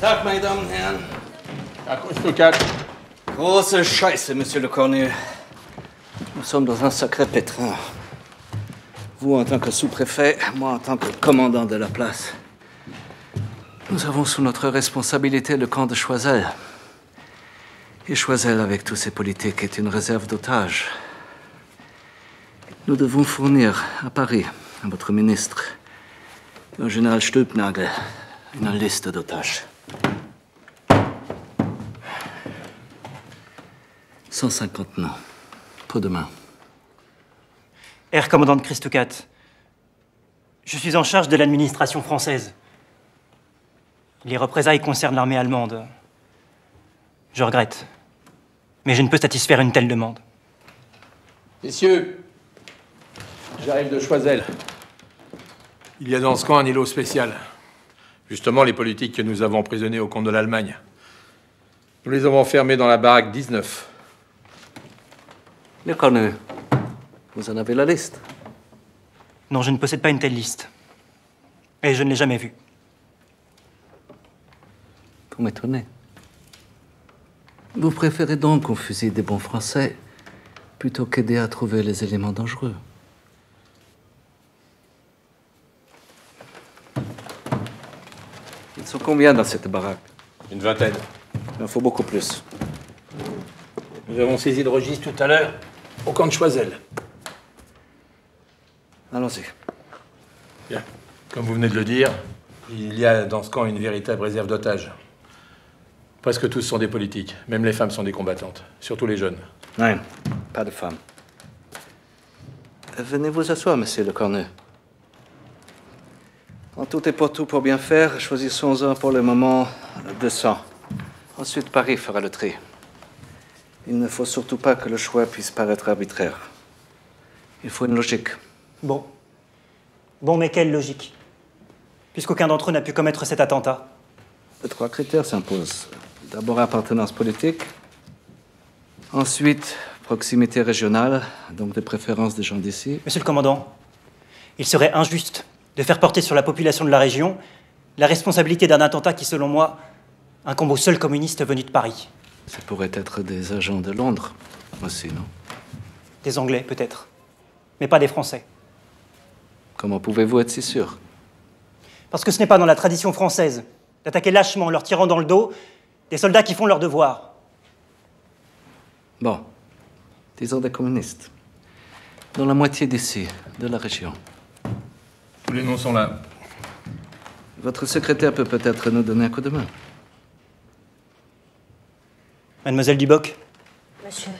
Tag, meine Damen und Herren. Tag, Christocat. Große Scheiße, Monsieur le Cornu. Nous sommes dans un sacré pétrin. Vous en tant que sous-préfet, moi en tant que commandant de la place. Nous avons sous notre responsabilité le camp de Choiseul. Et Choiseul, avec tous ses politiques, est une réserve d'otages. Nous devons fournir à Paris, à votre ministre, et au général Stülpnagel, une liste d'otages. 150 noms. Peu de mains. Herr commandant Christocat, je suis en charge de l'administration française. Les représailles concernent l'armée allemande. Je regrette, mais je ne peux satisfaire une telle demande. Messieurs, j'arrive de Choiseul. Il y a dans ce camp un îlot spécial. Justement, les politiques que nous avons emprisonnés au compte de l'Allemagne. Nous les avons enfermés dans la baraque 19. Le Cornu, vous en avez la liste? Non, je ne possède pas une telle liste. Et je ne l'ai jamais vue. Vous m'étonnez. Vous préférez donc qu'on fusille des bons Français plutôt qu'aider à trouver les éléments dangereux. Ils sont combien dans cette baraque? Une vingtaine. Il en faut beaucoup plus. Nous avons saisi le registre tout à l'heure au camp de Choiseul. Allons-y. Bien. Comme vous venez de le dire, il y a dans ce camp une véritable réserve d'otages. Presque tous sont des politiques. Même les femmes sont des combattantes. Surtout les jeunes. Non, pas de femmes. Venez vous asseoir, monsieur le Cornu. En tout et pour tout, pour bien faire, choisissons-en pour le moment 200. Ensuite, Paris fera le tri. Il ne faut surtout pas que le choix puisse paraître arbitraire. Il faut une logique. Bon, mais quelle logique? Puisqu'aucun d'entre eux n'a pu commettre cet attentat. 3 critères s'imposent. D'abord, appartenance politique. Ensuite, proximité régionale, donc de préférence des gens d'ici. Monsieur le commandant, il serait injuste de faire porter sur la population de la région la responsabilité d'un attentat qui, selon moi, incombe aux seuls communistes venus de Paris. Ça pourrait être des agents de Londres aussi, non? Des Anglais, peut-être, mais pas des Français. Comment pouvez-vous être si sûr? Parce que ce n'est pas dans la tradition française d'attaquer lâchement en leur tirant dans le dos des soldats qui font leur devoir. Bon, disons des communistes. Dans la moitié d'ici, de la région. Tous les noms sont là. Votre secrétaire peut peut-être nous donner un coup de main. Mademoiselle Duboc, Monsieur,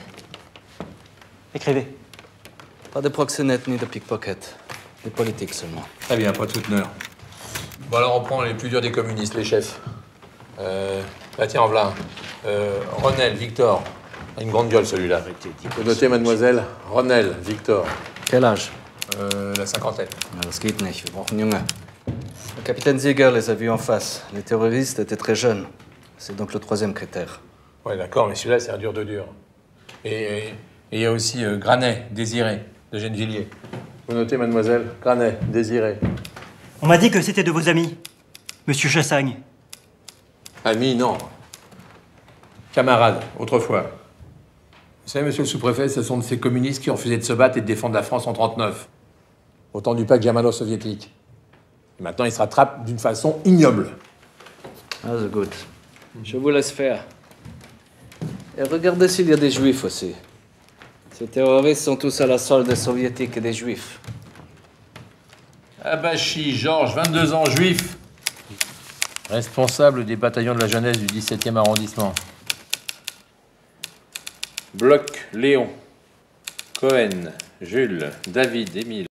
écrivez. Pas de proxénètes ni de pickpocket. Des politiques seulement. Très bien, pas de souteneurs. Bon, alors on prend les plus durs des communistes, les chefs. Tiens, en voilà un. Ronel, Victor. Une grande gueule, celui-là. Vous notez, mademoiselle. Ronel, Victor. Quel âge? La cinquantaine. Das geht nicht, wir brauchen Junge. Le capitaine Ziegler les a vus en face. Les terroristes étaient très jeunes. C'est donc le 3e critère. Ouais, d'accord, mais celui-là, c'est un dur de dur. Et il y a aussi Granet, Désiré, de Gennevilliers. Vous notez, mademoiselle. Granet, Désiré. On m'a dit que c'était de vos amis, Monsieur Chassagne. Amis, non. Camarades, autrefois. Vous savez, monsieur le sous-préfet, ce sont de ces communistes qui ont refusé de se battre et de défendre la France en 1939. Au temps du pacte germano-soviétique. Et maintenant, ils se rattrapent d'une façon ignoble. Also gut. Je vous laisse faire. Et regardez s'il y a des juifs aussi. Ces terroristes sont tous à la solde des soviétiques et des juifs. Abachi, Georges, 22 ans, juif. Responsable des bataillons de la jeunesse du 17e arrondissement. Bloch, Léon. Cohen, Jules, David, Émile.